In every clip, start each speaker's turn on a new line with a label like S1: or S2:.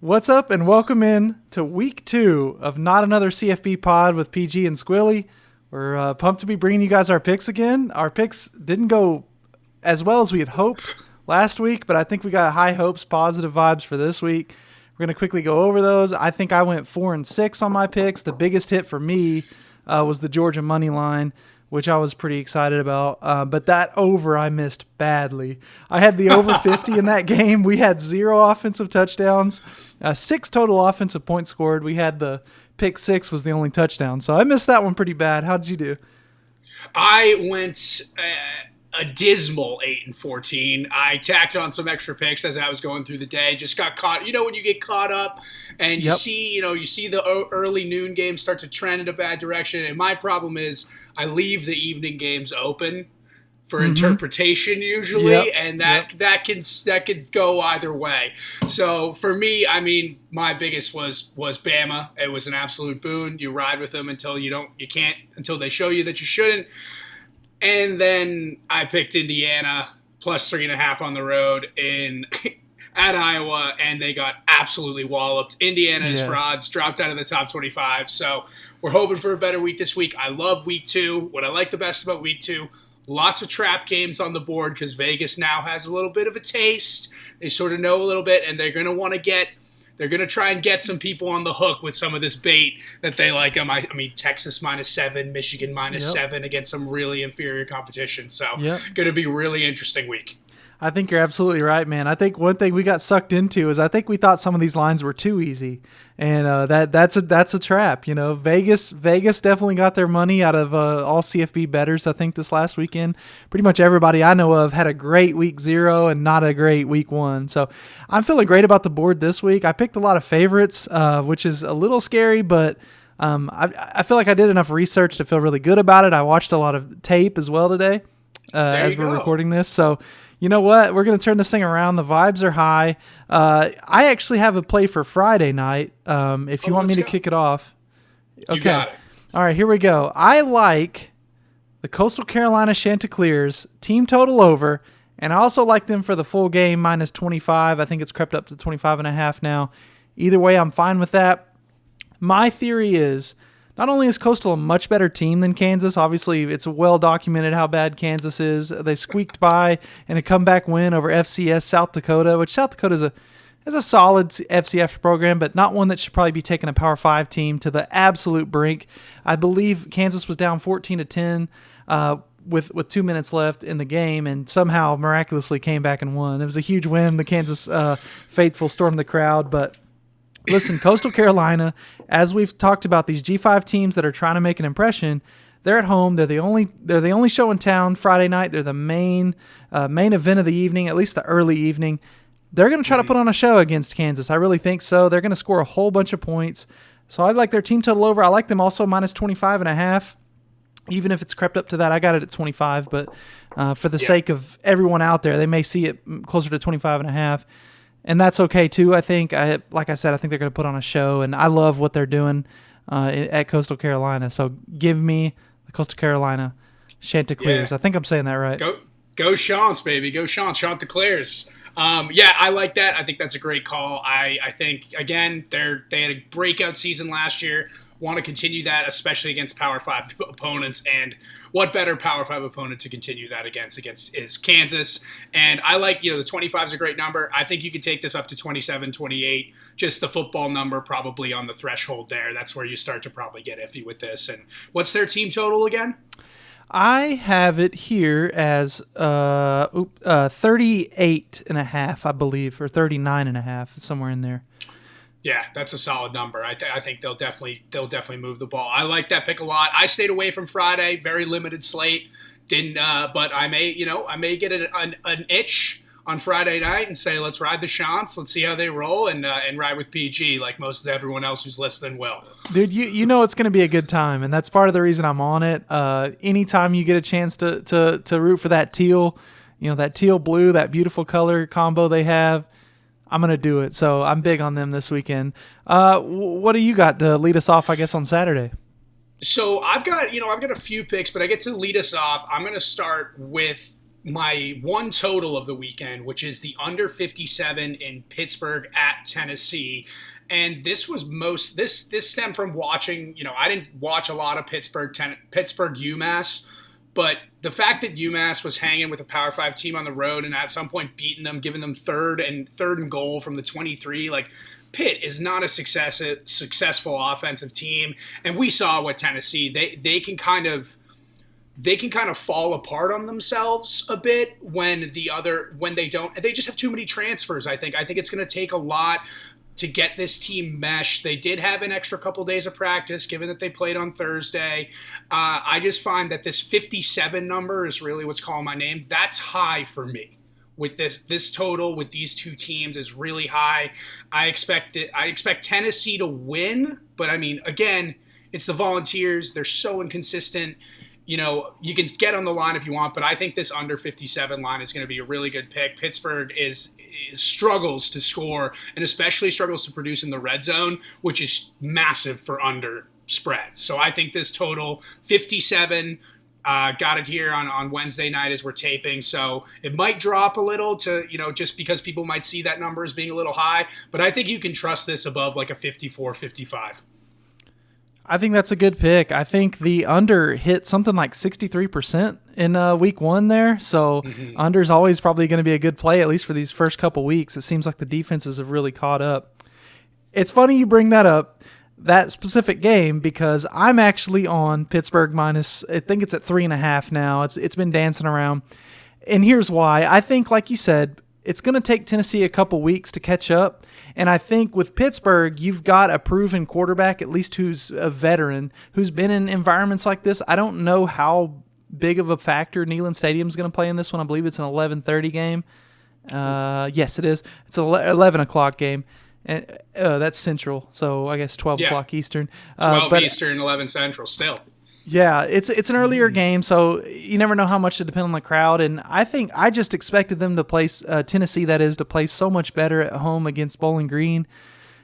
S1: What's up, and welcome in to week 2 of Not Another CFB Pod with PG and Squilly. We're pumped to be bringing you guys our picks again. Our picks didn't go as well as we had hoped last week, but I think we got high hopes, positive vibes for this week. We're going to quickly go over those. I think I went 4-6 on my picks. The biggest hit for me was the Georgia money line, which I was pretty excited about. But that over I missed badly. I had the over 50 in that game. We had 0 offensive touchdowns, 6 total offensive points scored. We had the pick 6 was the only touchdown. So I missed that one pretty bad. How did you do?
S2: I went a dismal 8-14. I tacked on some extra picks as I was going through the day. Just got caught. You know when you get caught up and you see the early noon games start to trend in a bad direction. And my problem is I leave the evening games open for interpretation usually, and that can go either way. So for me, I mean, my biggest was Bama. It was an absolute boon. You ride with them until until they show you that you shouldn't. And then I picked Indiana plus 3.5 on the road at Iowa, and they got absolutely walloped. Indiana is frauds, dropped out of the top 25. So we're hoping for a better week this week. I love week 2. What I like the best about week 2, lots of trap games on the board because Vegas now has a little bit of a taste. They sort of know a little bit, and they're going to try and get some people on the hook with some of this bait that they like. I mean, Texas -7, Michigan -7 against some really inferior competition. So going to be a really interesting week.
S1: I think you're absolutely right, man. I think one thing we got sucked into is I think we thought some of these lines were too easy, and that's a trap. You know, Vegas definitely got their money out of all CFB bettors. I think this last weekend, pretty much everybody I know of had a great week 0 and not a great week 1. So I'm feeling great about the board this week. I picked a lot of favorites, which is a little scary, but I feel like I did enough research to feel really good about it. I watched a lot of tape as well today as we're recording this. So you know what? We're going to turn this thing around. The vibes are high. I actually have a play for Friday night if you want me to kick it off. Okay.
S2: You got it.
S1: All right, here we go. I like the Coastal Carolina Chanticleers team total over, and I also like them for the full game -25. I think it's crept up to 25.5 now. Either way, I'm fine with that. My theory is not only is Coastal a much better team than Kansas, obviously it's well documented how bad Kansas is. They squeaked by in a comeback win over FCS South Dakota, which South Dakota is a solid FCS program, but not one that should probably be taking a Power 5 team to the absolute brink. I believe Kansas was down 14-10 with 2 minutes left in the game, and somehow miraculously came back and won. It was a huge win. The Kansas faithful stormed the crowd, but listen, Coastal Carolina, as we've talked about, these G5 teams that are trying to make an impression, they're at home. They're the only show in town Friday night. They're the main event of the evening, at least the early evening. They're going to try to put on a show against Kansas. I really think so. They're going to score a whole bunch of points. So I like their team total over. I like them also -25.5. Even if it's crept up to that, I got it at 25. But for the sake of everyone out there, they may see it closer to 25.5. And that's okay, too, I think. Like I said, I think they're going to put on a show, and I love what they're doing at Coastal Carolina. So give me the Coastal Carolina Chanticleers. I think I'm saying that right.
S2: Go Chants, baby. Go Chants. Chanticleers. I like that. I think that's a great call. I think, again, they had a breakout season last year. Want to continue that, especially against Power 5 opponents, and what better Power 5 opponent to continue that against is Kansas. And I like, the 25 is a great number. I think you could take this up to 27, 28, just the football number probably on the threshold there. That's where you start to probably get iffy with this. And what's their team total again?
S1: I have it here as 38.5, I believe, or 39.5, somewhere in there.
S2: Yeah, that's a solid number. I think they'll definitely move the ball. I like that pick a lot. I stayed away from Friday, very limited slate. But I may get an itch on Friday night and say, let's ride the Chants, let's see how they roll, and ride with PG like most of everyone else who's listening will.
S1: Dude, you know it's going to be a good time, and that's part of the reason I'm on it. Anytime you get a chance to root for that teal, that teal blue, that beautiful color combo they have, I'm going to do it. So I'm big on them this weekend. What do you got to lead us off, I guess, on Saturday?
S2: So I've got a few picks, but I get to lead us off. I'm going to start with my one total of the weekend, which is the under 57 in Pittsburgh at Tennessee. And this was this stemmed from watching, I didn't watch a lot of Pittsburgh UMass, but the fact that UMass was hanging with a Power 5 team on the road and at some point beating them, giving them third and goal from the 23, like Pitt is not a successful offensive team. And we saw what Tennessee, they can kind of fall apart on themselves a bit when they don't. They just have too many transfers, I think. I think it's going to take a lot to get this team meshed. They did have an extra couple days of practice, given that they played on Thursday. I just find that this 57 number is really what's calling my name. That's high for me. With this total with these two teams is really high. I expect Tennessee to win, but I mean, again, it's the Volunteers. They're so inconsistent. You can get on the line if you want, but I think this under 57 line is going to be a really good pick. Pittsburgh struggles to score and especially struggles to produce in the red zone, which is massive for under spreads. So I think this total 57. Got it here on Wednesday night as we're taping, so it might drop a little to, just because people might see that number as being a little high, but I think you can trust this above like a 54, 55.
S1: I think that's a good pick. I think the under hit something like 63% in week one there, so under's always probably going to be a good play, at least for these first couple weeks. It seems like the defenses have really caught up. It's funny you bring that up, that specific game, because I'm actually on Pittsburgh minus, I think it's at 3.5 now. It's been dancing around. And here's why. I think, like you said, it's going to take Tennessee a couple weeks to catch up. And I think with Pittsburgh, you've got a proven quarterback, at least who's a veteran, who's been in environments like this. I don't know how big of a factor Neyland Stadium is going to play in this one. I believe it's an 11:30 game. Yes, it is. It's an 11 o'clock game. And that's Central, so I guess 12 o'clock Eastern.
S2: 12 Eastern, 11 Central still.
S1: Yeah, it's an earlier game, so you never know how much to depend on the crowd. And I think I just expected them to play, Tennessee that is, to play so much better at home against Bowling Green.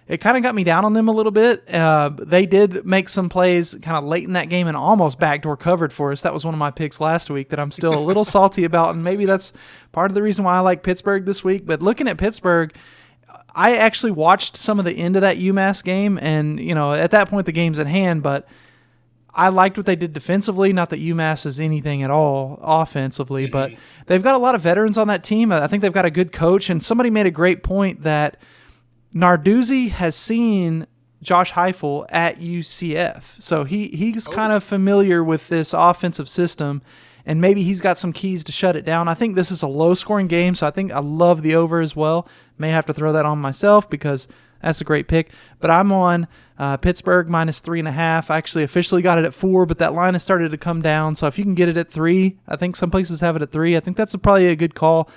S1: It kind of got me down on them a little bit. They did make some plays kind of late in that game and almost backdoor covered for us. That was one of my picks last week that I'm still a little salty about, and maybe that's part of the reason why I like Pittsburgh this week. But looking at Pittsburgh, I actually watched some of the end of that UMass game, and at that point the game's at hand, but I liked what they did defensively. Not that UMass is anything at all offensively, but they've got a lot of veterans on that team. I think they've got a good coach, and somebody made a great point that Narduzzi has seen Josh Heupel at UCF, so he's kind of familiar with this offensive system, and maybe he's got some keys to shut it down. I think this is a low-scoring game, so I think I love the over as well. May have to throw that on myself because that's a great pick. But I'm on Pittsburgh minus 3.5. I actually officially got it at 4, but that line has started to come down. So if you can get it at 3, I think some places have it at 3. I think that's probably a good call.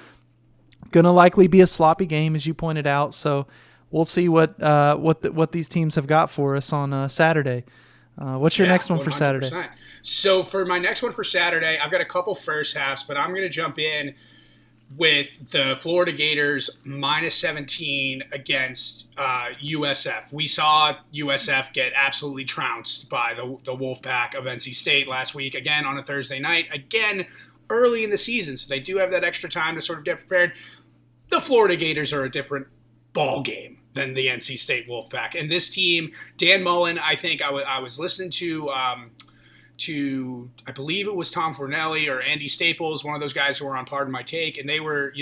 S1: Going to likely be a sloppy game, as you pointed out. So we'll see what these teams have got for us on Saturday. What's your next one 100%. For Saturday?
S2: So for my next one for Saturday, I've got a couple first halves, but I'm going to jump in with the Florida Gators minus 17 against USF. We saw USF get absolutely trounced by the Wolfpack of NC State last week, again on a Thursday night, again early in the season, so they do have that extra time to sort of get prepared. The Florida Gators are a different ball game than the NC State Wolfpack. And this team, Dan Mullen, I think I was listening to I believe it was Tom Fornelli or Andy Staples, one of those guys who were on Pardon My Take, and they were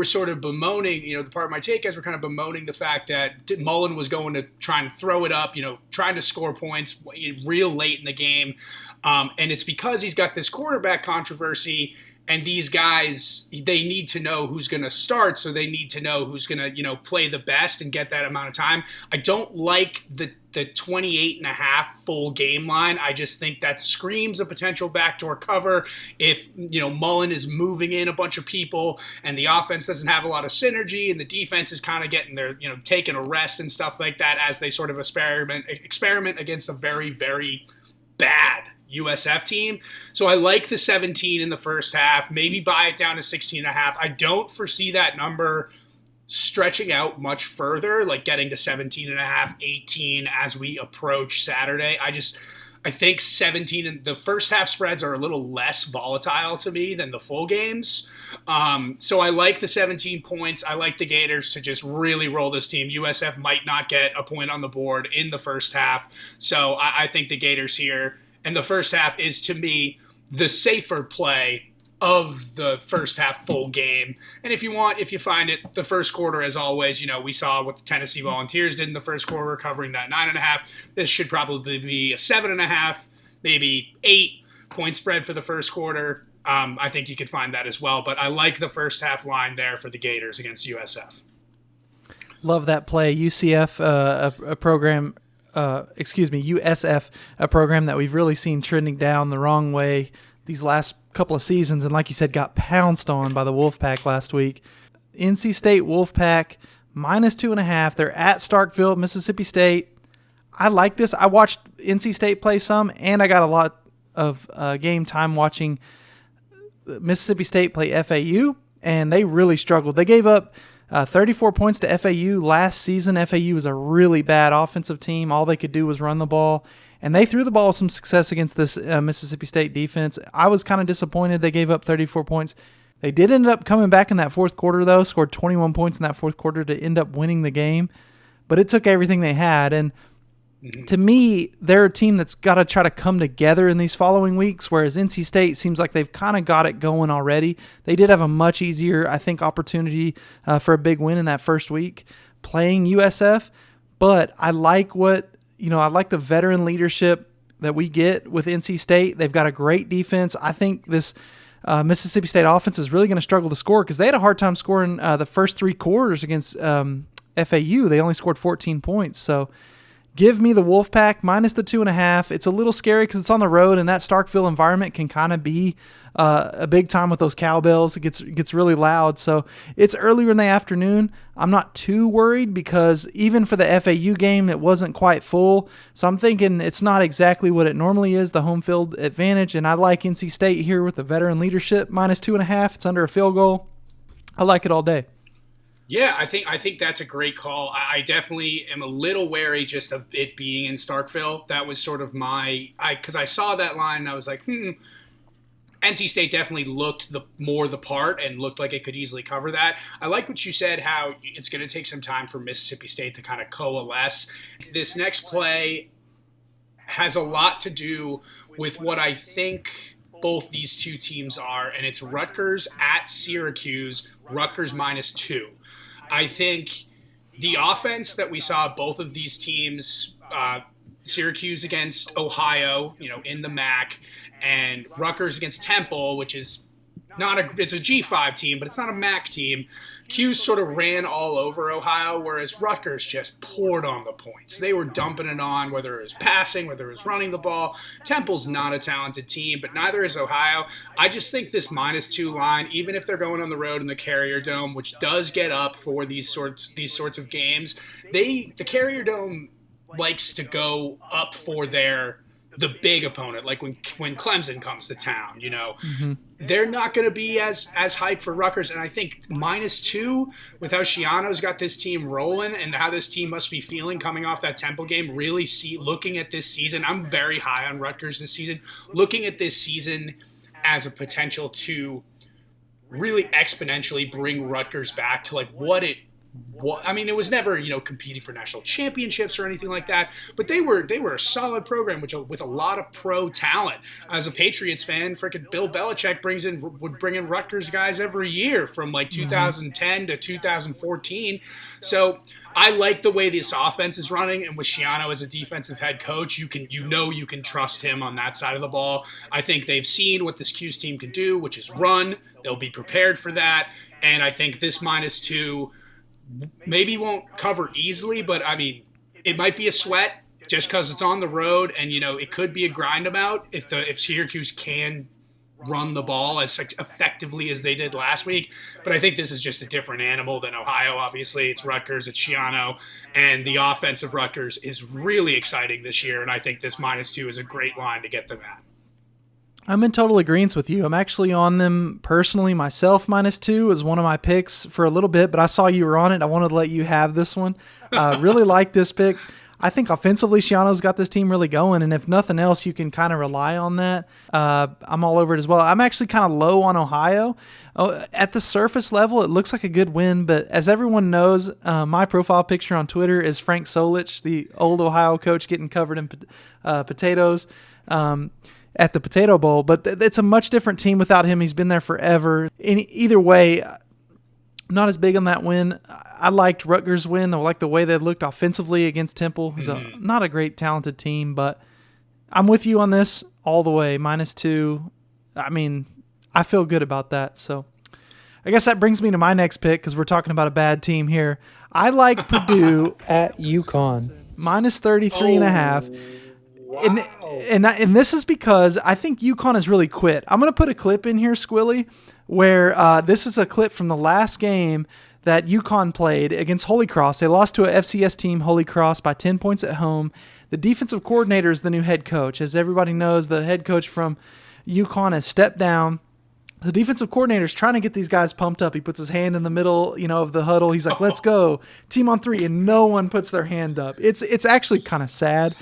S2: sort of bemoaning, the Pardon My Take guys were kind of bemoaning the fact that Mullen was going to try and throw it up, trying to score points real late in the game. And it's because he's got this quarterback controversy. And these guys, they need to know who's going to start, so they need to know who's going to, play the best and get that amount of time. I don't like the 28.5 full game line. I just think that screams a potential backdoor cover if, Mullen is moving in a bunch of people and the offense doesn't have a lot of synergy and the defense is kind of getting their, taking a rest and stuff like that as they sort of experiment against a very, very bad USF team. So I like the 17 in the first half, maybe buy it down to 16.5. I don't foresee that number stretching out much further, like getting to 17.5, 18 as we approach Saturday. I think 17 and the first half spreads are a little less volatile to me than the full games. So I like the 17 points. I like the Gators to just really roll this team. USF might not get a point on the board in the first half. So I think the Gators here. And the first half is, to me, the safer play of the first half full game. And if you find it, the first quarter, as always, we saw what the Tennessee Volunteers did in the first quarter, covering that 9.5. This should probably be a 7.5, maybe 8-point spread for the first quarter. I think you could find that as well. But I like the first half line there for the Gators against USF.
S1: Love that play. USF, a program that we've really seen trending down the wrong way these last couple of seasons, and like you said, got pounced on by the Wolfpack last week. NC State Wolfpack -2.5. They're at Starkville, Mississippi State. I like this. I watched NC State play some, and I got a lot of game time watching Mississippi State play FAU, and they really struggled. They gave up 34 points to FAU last season. FAU was a really bad offensive team. All they could do was run the ball. And they threw the ball with some success against this Mississippi State defense. I was kind of disappointed they gave up 34 points. They did end up coming back in that fourth quarter, though, scored 21 points in that fourth quarter to end up winning the game. But it took everything they had. And to me, they're a team that's got to try to come together in these following weeks, whereas NC State seems like they've kind of got it going already. They did have a much easier, I think, opportunity for a big win in that first week playing USF. But I like I like the veteran leadership that we get with NC State. They've got a great defense. I think this Mississippi State offense is really going to struggle to score because they had a hard time scoring the first three quarters against FAU. They only scored 14 points. So give me the Wolfpack -2.5. It's a little scary because it's on the road, and that Starkville environment can kind of be a big time with those cowbells. It gets really loud. So it's earlier in the afternoon. I'm not too worried because even for the FAU game, it wasn't quite full. So I'm thinking it's not exactly what it normally is, the home field advantage. And I like NC State here with the veteran leadership -2.5. It's under a field goal. I like it all day.
S2: Yeah, I think that's a great call. I definitely am a little wary just of it being in Starkville. That was sort of because I saw that line and I was like, NC State definitely looked the part and looked like it could easily cover that. I like what you said, how it's going to take some time for Mississippi State to kind of coalesce. This next play has a lot to do with what I think both these two teams are, and it's Rutgers at Syracuse, Rutgers -2. I think the offense that we saw both of these teams, Syracuse against Ohio, in the MAC, and Rutgers against Temple, which is it's a G5 team, but it's not a MAC team. Q sort of ran all over Ohio, whereas Rutgers just poured on the points. They were dumping it on, whether it was passing, whether it was running the ball. Temple's not a talented team, but neither is Ohio. I just think this -2 line, even if they're going on the road in the Carrier Dome, which does get up for these sorts of games, the Carrier Dome likes to go up for the big opponent, like when Clemson comes to town, They're not going to be as hyped for Rutgers. And I think -2, with how Schiano's got this team rolling and how this team must be feeling coming off that Temple game, looking at this season, I'm very high on Rutgers this season, looking at this season as a potential to really exponentially bring Rutgers back to it was never, competing for national championships or anything like that, but they were a solid program with a lot of pro talent. As a Patriots fan, freaking Bill Belichick would bring in Rutgers guys every year from 2010 to 2014. So I like the way this offense is running, and with Schiano as a defensive head coach, you can trust him on that side of the ball. I think they've seen what this Q's team can do, which is run. They'll be prepared for that, and I think this -2 maybe won't cover easily, but it might be a sweat just because it's on the road, and it could be a grind about if Syracuse can run the ball as effectively as they did last week. But I think this is just a different animal than Ohio. Obviously, it's Rutgers, it's Schiano, and the offense of Rutgers is really exciting this year, and I think this -2 is a great line to get them at.
S1: I'm in total agreement with you. I'm actually on them personally myself. -2 is one of my picks for a little bit, but I saw you were on it. I wanted to let you have this one. Really like this pick. I think offensively, Shiano's got this team really going, and if nothing else, you can kind of rely on that. I'm all over it as well. I'm actually kind of low on Ohio. At the surface level, it looks like a good win, but as everyone knows, my profile picture on Twitter is Frank Solich, the old Ohio coach, getting covered in potatoes at the Potato Bowl. But it's a much different team without him. He's been there forever. Either way, not as big on that win. I liked Rutgers' win. I like the way they looked offensively against Temple. It's not a great talented team, but I'm with you on this all the way. -2. I mean, I feel good about that. So I guess that brings me to my next pick because we're talking about a bad team here. I like Purdue at UConn. -33.5. Wow. And this is because I think UConn has really quit. I'm going to put a clip in here, Squilly, where this is a clip from the last game that UConn played against Holy Cross. They lost to a FCS team, Holy Cross, by 10 points at home. The defensive coordinator is the new head coach. As everybody knows, the head coach from UConn has stepped down. The defensive coordinator is trying to get these guys pumped up. He puts his hand in the middle, of the huddle. He's like, "Let's go, team on 3," and no one puts their hand up. It's actually kind of sad.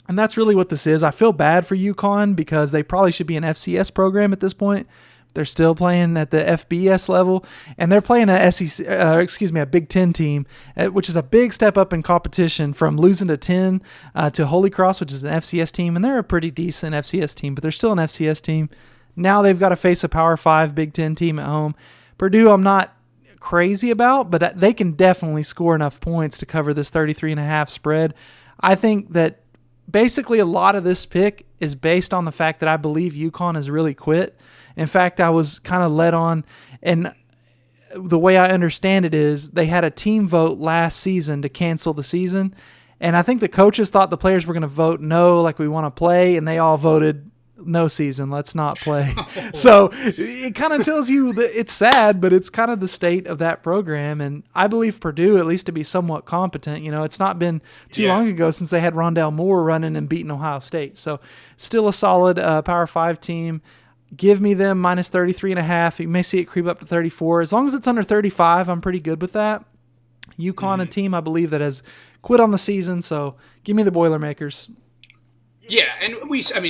S1: And that's really what this is. I feel bad for UConn because they probably should be an FCS program at this point. They're still playing at the FBS level, and they're playing a Big Ten team, which is a big step up in competition from losing to Tenn to Holy Cross, which is an FCS team, and they're a pretty decent FCS team, but they're still an FCS team. Now they've got to face a Power 5 Big Ten team at home. Purdue, I'm not crazy about, but they can definitely score enough points to cover this 33.5 spread. I think that basically a lot of this pick is based on the fact that I believe UConn has really quit. In fact, I was kind of led on, and the way I understand it is they had a team vote last season to cancel the season, and I think the coaches thought the players were going to vote no, like we want to play, and they all voted no season, let's not play. So it kind of tells you that it's sad, but it's kind of the state of that program. And I believe Purdue, at least to be somewhat competent, it's not been too long ago since they had Rondale Moore running and beating Ohio State. So still a solid Power 5 team. Give me them -33.5. You may see it creep up to 34. As long as it's under 35, I'm pretty good with that. UConn, a team I believe that has quit on the season. So give me the Boilermakers.
S2: Yeah, and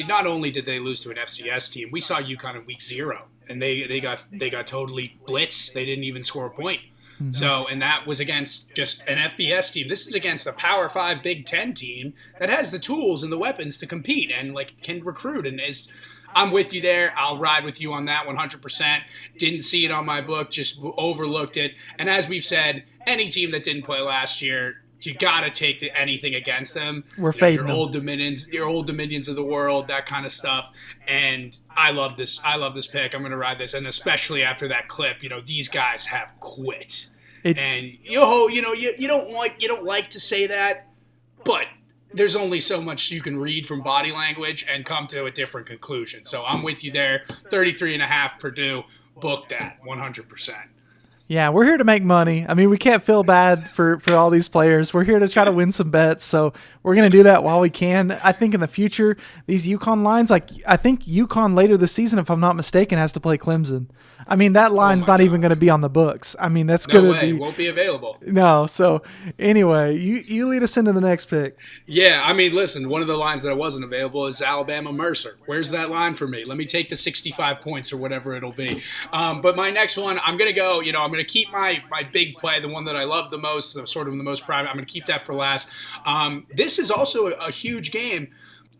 S2: not only did they lose to an FCS team, we saw UConn in week 0, and they got totally blitzed. They didn't even score a point. Mm-hmm. So, and that was against just an FBS team. This is against a Power 5 Big Ten team that has the tools and the weapons to compete and can recruit. And I'm with you there. I'll ride with you on that 100%. Didn't see it on my book, just overlooked it. And as we've said, any team that didn't play last year, you gotta take anything against them.
S1: We're fading
S2: your old dominions of the world, that kind of stuff. And I love this. I love this pick. I'm gonna ride this, and especially after that clip, these guys have quit. And you don't like to say that, but there's only so much you can read from body language and come to a different conclusion. So I'm with you there. 33.5 Purdue. Book that 100%.
S1: Yeah, we're here to make money. I mean, we can't feel bad for all these players. We're here to try to win some bets, so we're going to do that while we can. I think in the future, these UConn lines, I think UConn later this season, if I'm not mistaken, has to play Clemson. I mean, that line's not even going to be on the books. I mean, that's going to be...
S2: It won't be available.
S1: No, so anyway, you lead us into the next pick.
S2: Yeah, I mean, listen, one of the lines that wasn't available is Alabama-Mercer. Where's that line for me? Let me take the 65 points or whatever it'll be. But my next one, I'm going to go, I'm going to keep my big play, the one that I love the most, sort of the most private. I'm going to keep that for last. This is also a huge game.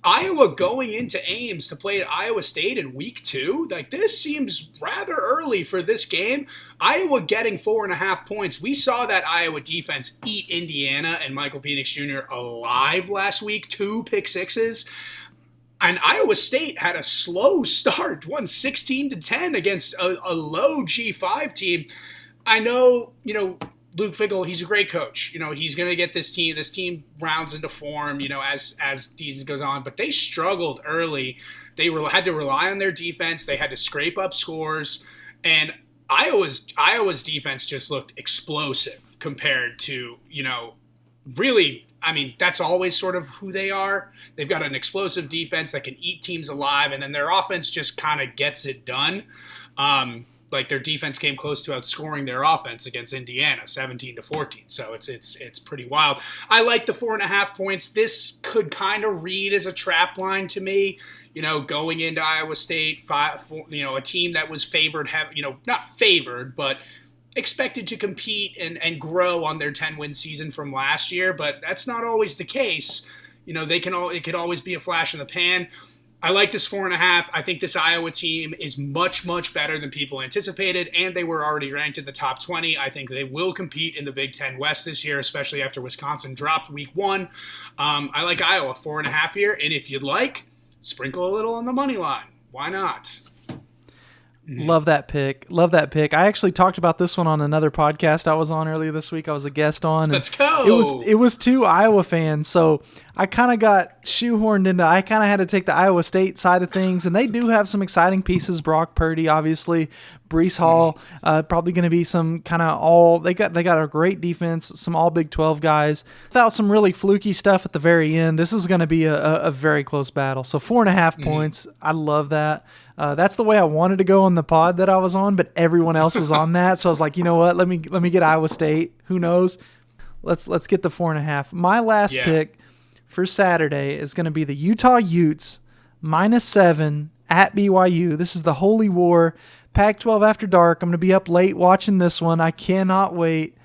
S2: Iowa going into Ames to play at Iowa State in week 2, this seems rather early for this game. Iowa getting 4.5 points. We saw that Iowa defense eat Indiana and Michael Penix Jr. alive last week, 2 pick sixes. And Iowa State had a slow start, won 16-10 against a low G5 team. I know, Luke Fickell, he's a great coach. He's going to get this team rounds into form, as season goes on. But they struggled early. They had to rely on their defense. They had to scrape up scores. And Iowa's defense just looked explosive compared to, really, that's always sort of who they are. They've got an explosive defense that can eat teams alive, and then their offense just kind of gets it done. like their defense came close to outscoring their offense against Indiana, 17-14. So it's pretty wild. I like the 4.5 points. This could kind of read as a trap line to me. Going into Iowa State, a team that was favored, not favored, but expected to compete and grow on their 10-win season from last year, but that's not always the case. It could always be a flash in the pan. I like this 4.5. I think this Iowa team is much, much better than people anticipated, and they were already ranked in the top 20. I think they will compete in the Big Ten West this year, especially after Wisconsin dropped week 1. I like Iowa 4.5 here, and if you'd like, sprinkle a little on the money line. Why not?
S1: Love that pick. I actually talked about this one on another podcast I was on earlier this week. I was a guest on.
S2: Let's go.
S1: It was 2 Iowa fans, so I kind of got shoehorned into. I kind of had to take the Iowa State side of things, and they do have some exciting pieces. Brock Purdy, obviously, Breece Hall, probably going to be some kind of all. They got a great defense, some all Big 12 guys. Without some really fluky stuff at the very end, this is going to be a very close battle. So 4.5 points. I love that. That's the way I wanted to go on the pod that I was on, but everyone else was on that. So I was like, you know what? Let me get Iowa State. Who knows? Let's get the 4.5. My last pick for Saturday is going to be the Utah Utes -7 at BYU. This is the Holy War, Pac-12 after dark. I'm going to be up late watching this one. I cannot wait.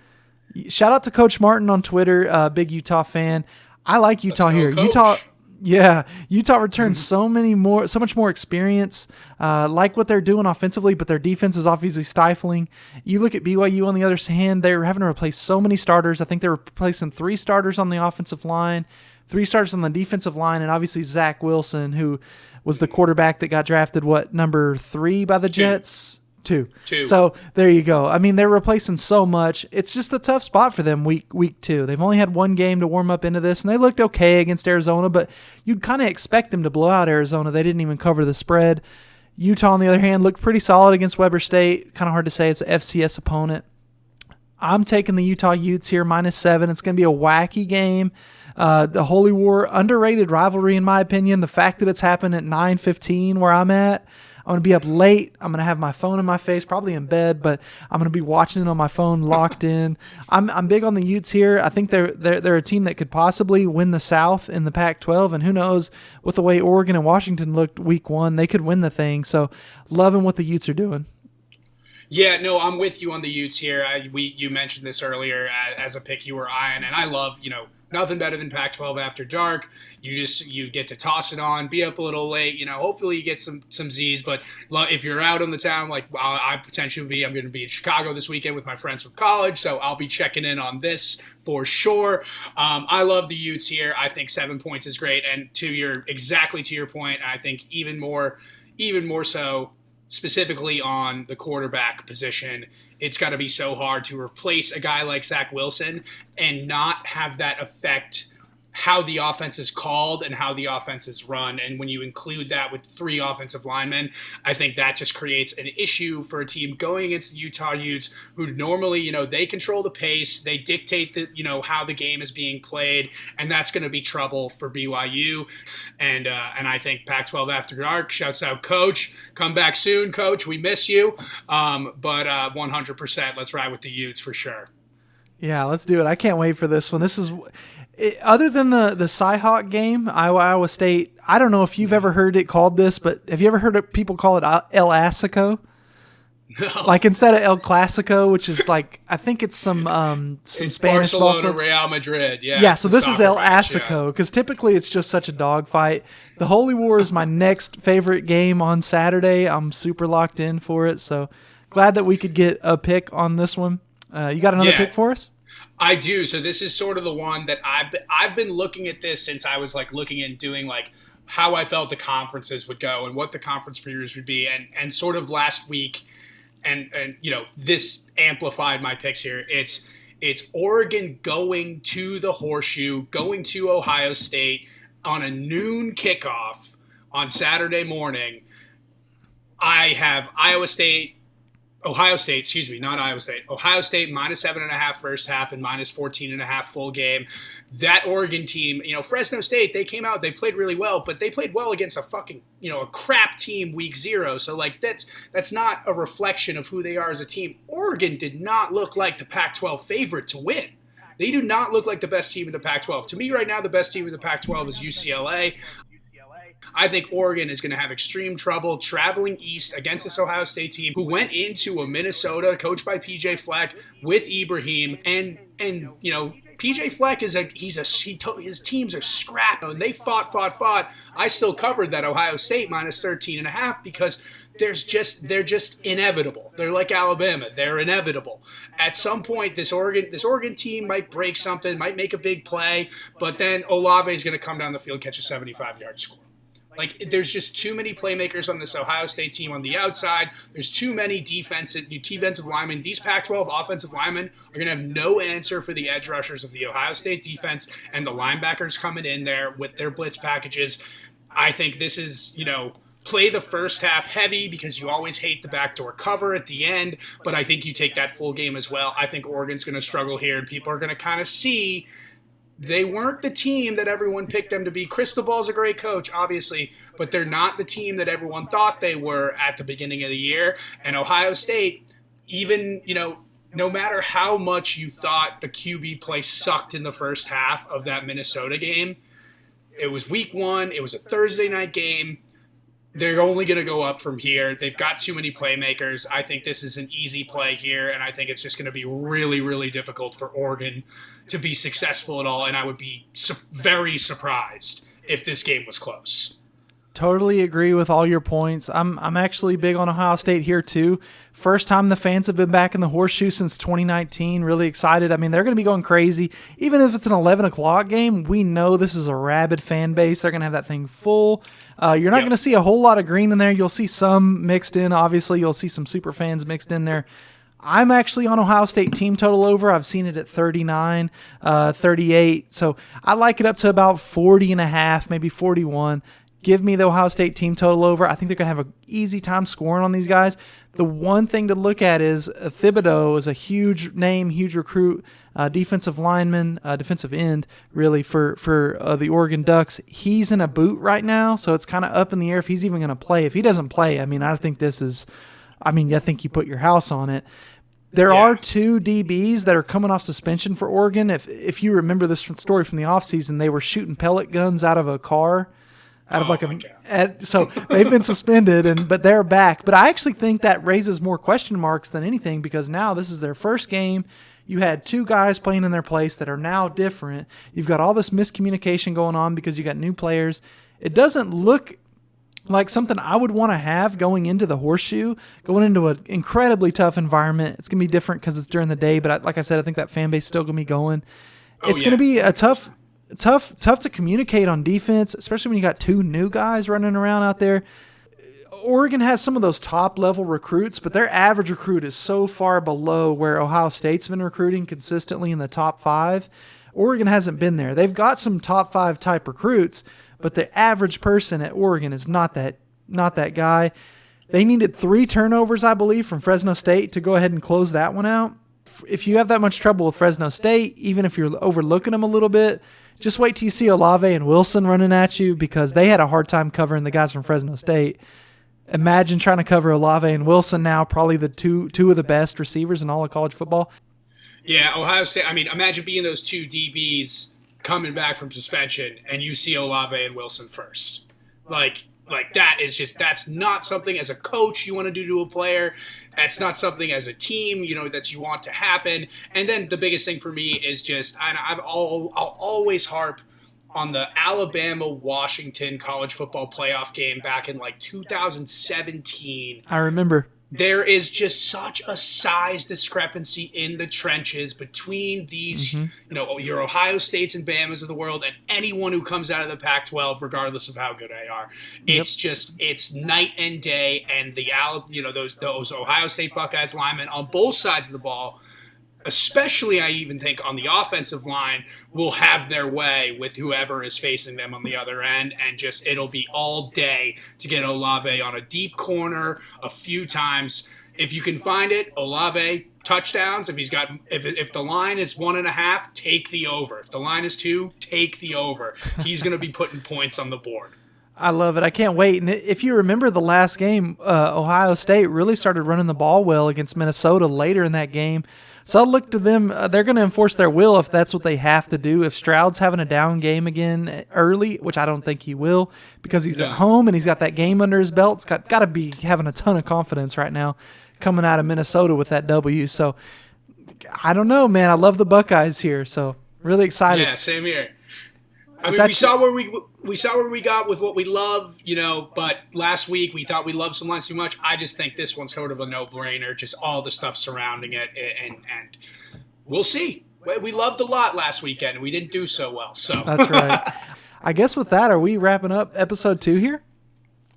S1: Shout out to Coach Martin on Twitter, big Utah fan. I like Utah here.
S2: Coach.
S1: Utah returns so much more experience, like what they're doing offensively, but their defense is obviously stifling. You look at BYU on the other hand, they're having to replace so many starters. I think they're replacing 3 starters on the offensive line, 3 starters on the defensive line, and obviously Zach Wilson, who was the quarterback that got drafted, number 3 by the Jets? 2. So there you go. I mean, they're replacing so much. It's just a tough spot for them week 2. They've only had 1 game to warm up into this, and they looked okay against Arizona, but you'd kind of expect them to blow out Arizona. They didn't even cover the spread. Utah, on the other hand, looked pretty solid against Weber State. Kind of hard to say. It's an FCS opponent. I'm taking the Utah Utes here, -7. It's going to be a wacky game. The Holy War, underrated rivalry in my opinion. The fact that it's happened at 9:15 where I'm at, I'm going to be up late. I'm going to have my phone in my face, probably in bed, but I'm going to be watching it on my phone locked in. I'm big on the Utes here. I think they're a team that could possibly win the South in the Pac-12, and who knows, with the way Oregon and Washington looked week 1, they could win the thing. So loving what the Utes are doing.
S2: Yeah, no, I'm with you on the Utes here. You mentioned this earlier as a pick you were eyeing, and I love, nothing better than Pac-12 after dark. You get to toss it on, be up a little late. Hopefully you get some Z's. But if you're out on the town, like I potentially will be, I'm going to be in Chicago this weekend with my friends from college, so I'll be checking in on this for sure. I love the Utes here. I think 7 points is great, and exactly to your point, I think even more so, specifically on the quarterback position, it's got to be so hard to replace a guy like Zach Wilson and not have that affect how the offense is called and how the offense is run. And when you include that with 3 offensive linemen, I think that just creates an issue for a team going against the Utah Utes, who normally, they control the pace, they dictate how the game is being played, and that's going to be trouble for BYU. And I think Pac-12 after dark, shouts out Coach, come back soon, Coach, we miss you. But 100%, let's ride with the Utes for sure.
S1: Yeah, let's do it. I can't wait for this one. This is other than the Cy-Hawk game, Iowa State. I don't know if you've ever heard it called this, but have you ever heard people call it El Assico?
S2: No.
S1: Like instead of El Clasico, which is like, I think it's some
S2: it's
S1: Spanish
S2: Barcelona, Real Madrid. Yeah.
S1: Yeah. So this is El Assico because typically it's just such a dogfight. The Holy War is my next favorite game on Saturday. I'm super locked in for it. So glad that we could get a pick on this one. You got another pick for us?
S2: I do. So this is sort of the one that I've been looking at this since I was looking and doing how I felt the conferences would go and what the conference previews would be, and sort of last week, and this amplified my picks here. It's Oregon going to the Horseshoe, going to Ohio State on a noon kickoff on Saturday morning. I have Iowa State Ohio State, excuse me, not Iowa State. Ohio State minus 7.5 first half and minus 14.5 full game. That Oregon team, Fresno State, they came out, they played really well, but they played well against a fucking, a crap team week 0. So like that's not a reflection of who they are as a team. Oregon did not look like the Pac-12 favorite to win. They do not look like the best team in the Pac-12. To me right now, the best team in the Pac-12 is UCLA. I think Oregon is going to have extreme trouble traveling east against this Ohio State team who went into a Minnesota coached by PJ Fleck with Ibrahim and PJ Fleck his teams are scrapped and they fought. I still covered that Ohio State minus 13.5 because they're just inevitable. They're like Alabama. They're inevitable. At some point, this Oregon team might break something, might make a big play, but then Olave is going to come down the field, catch a 75-yard score. Like, there's just too many playmakers on this Ohio State team on the outside. There's too many defensive linemen. These Pac-12 offensive linemen are going to have no answer for the edge rushers of the Ohio State defense and the linebackers coming in there with their blitz packages. I think this is, play the first half heavy because you always hate the backdoor cover at the end, but I think you take that full game as well. I think Oregon's going to struggle here, and people are going to kind of see they weren't the team that everyone picked them to be. Cristobal's a great coach, obviously, but they're not the team that everyone thought they were at the beginning of the year. And Ohio State, even, no matter how much you thought the QB play sucked in the first half of that Minnesota game, it was week 1, it was a Thursday night game. They're only going to go up from here. They've got too many playmakers. I think this is an easy play here, and I think it's just going to be really, really difficult for Oregon to be successful at all, and I would be very surprised if this game was close.
S1: Totally agree with all your points. I'm actually big on Ohio State here too. First time the fans have been back in the Horseshoe since 2019. Really excited. I mean, they're going to be going crazy. Even if it's an 11 o'clock game, we know this is a rabid fan base. They're going to have that thing full. You're not going to see a whole lot of green in there. You'll see some mixed in. Obviously, you'll see some super fans mixed in there. I'm actually on Ohio State team total over. I've seen it at 39, 38. So I like it up to about 40.5, maybe 41. Give me the Ohio State team total over. I think they're going to have an easy time scoring on these guys. The one thing to look at is Thibodeau is a huge name, huge recruit, defensive lineman, defensive end, really, for the Oregon Ducks. He's in a boot right now, so it's kind of up in the air if he's even going to play. If he doesn't play, I think I think you put your house on it. There are 2 DBs that are coming off suspension for Oregon. If you remember this story from the offseason, they were shooting pellet guns out of a car. So they've been suspended, but they're back. But I actually think that raises more question marks than anything because now this is their first game. You had 2 guys playing in their place that are now different. You've got all this miscommunication going on because you got new players. It doesn't look like something I would want to have going into the Horseshoe, going into an incredibly tough environment. It's going to be different because it's during the day, but like I said, I think that fan base is still going to be going. It's going to be a tough to communicate on defense, especially when you got 2 new guys running around out there. Oregon has some of those top-level recruits, but their average recruit is so far below where Ohio State's been recruiting consistently in the top 5. Oregon hasn't been there. They've got some top 5 type recruits, but the average person at Oregon is not that guy. They needed 3 turnovers, I believe, from Fresno State to go ahead and close that one out. If you have that much trouble with Fresno State, even if you're overlooking them a little bit, just wait till you see Olave and Wilson running at you because they had a hard time covering the guys from Fresno State. Imagine trying to cover Olave and Wilson now, probably the two of the best receivers in all of college football.
S2: Yeah, Ohio State, imagine being those 2 DBs coming back from suspension and you see Olave and Wilson first. Like that's not something as a coach you want to do to a player. That's not something as a team, that you want to happen. And then the biggest thing for me is just, I'll always harp on the Alabama-Washington college football playoff game back in 2017.
S1: I remember.
S2: There is just such a size discrepancy in the trenches between these, your Ohio States and Bamas of the world and anyone who comes out of the Pac-12, regardless of how good they are. It's night and day, and those Ohio State Buckeyes linemen on both sides of the ball, especially I even think on the offensive line, will have their way with whoever is facing them on the other end, and it'll be all day to get Olave on a deep corner a few times. If you can find it, Olave touchdowns. If the line is 1.5, take the over. If the line is 2, take the over. He's going to be putting points on the board.
S1: I love it. I can't wait. And if you remember the last game, Ohio State really started running the ball well against Minnesota later in that game. So I'll look to them. They're going to enforce their will if that's what they have to do. If Stroud's having a down game again early, which I don't think he will because he's at home and he's got that game under his belt, he's got to be having a ton of confidence right now coming out of Minnesota with that W. So I don't know, man. I love the Buckeyes here. So really excited.
S2: Yeah, same here. I mean, we saw where we got with what we love, but last week we thought we loved some lines too much. I just think this one's sort of a no-brainer, just all the stuff surrounding it, and we'll see. We loved a lot last weekend, and we didn't do so well. So
S1: that's right. I guess with that, are we wrapping up episode 2 here?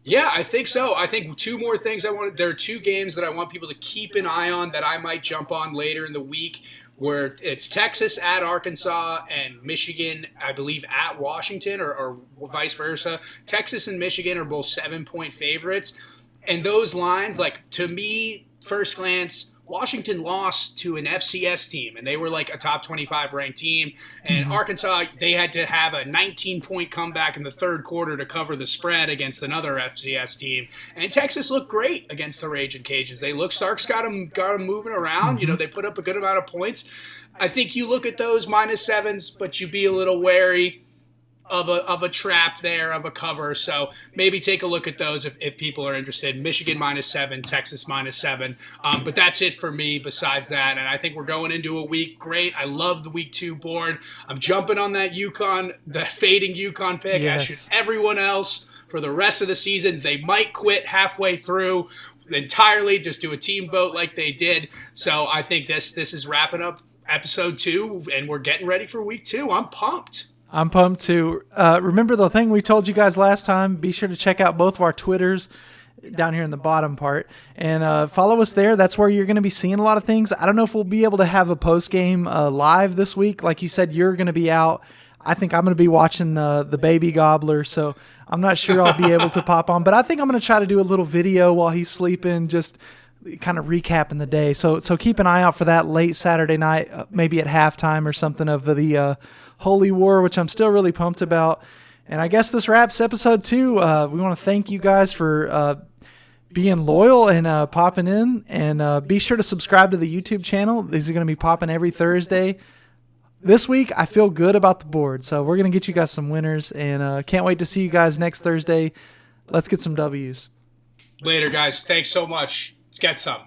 S2: Yeah, I think so. I think 2 more things there are 2 games that I want people to keep an eye on that I might jump on later in the week, where it's Texas at Arkansas and Michigan, I believe, at Washington or vice versa. Texas and Michigan are both 7-point favorites. And those lines, like, to me, first glance, Washington lost to an FCS team, and they were like a top 25 ranked team. And Arkansas, they had to have a 19-point comeback in the third quarter to cover the spread against another FCS team. And Texas looked great against the Ragin' Cajuns. Sark's got them moving around. They put up a good amount of points. I think you look at those -7s, but you be a little wary of a trap there, of a cover. So maybe take a look at those if people are interested. Michigan -7, Texas -7. But that's it for me besides that. And I think we're going into a week great. I love the week 2 board. I'm jumping on that the fading UConn pick.
S1: Yes.
S2: As should everyone else for the rest of the season. They might quit halfway through entirely, just do a team vote like they did. So I think this is wrapping up episode 2, and we're getting ready for week 2. I'm pumped.
S1: I'm pumped too. Remember the thing we told you guys last time? Be sure to check out both of our Twitters down here in the bottom part and follow us there. That's where you're going to be seeing a lot of things. I don't know if we'll be able to have a post-game live this week. Like you said, you're going to be out. I think I'm going to be watching the Baby Gobbler, so I'm not sure I'll be able to pop on. But I think I'm going to try to do a little video while he's sleeping, just kind of recapping the day. So keep an eye out for that late Saturday night, maybe at halftime or something of the Holy War, which I'm still really pumped about. And I guess this wraps episode 2. We want to thank you guys for being loyal and popping in. And be sure to subscribe to the YouTube channel. These are going to be popping every Thursday. This week, I feel good about the board. So we're going to get you guys some winners. And can't wait to see you guys next Thursday. Let's get some W's.
S2: Later, guys. Thanks so much. Let's get some.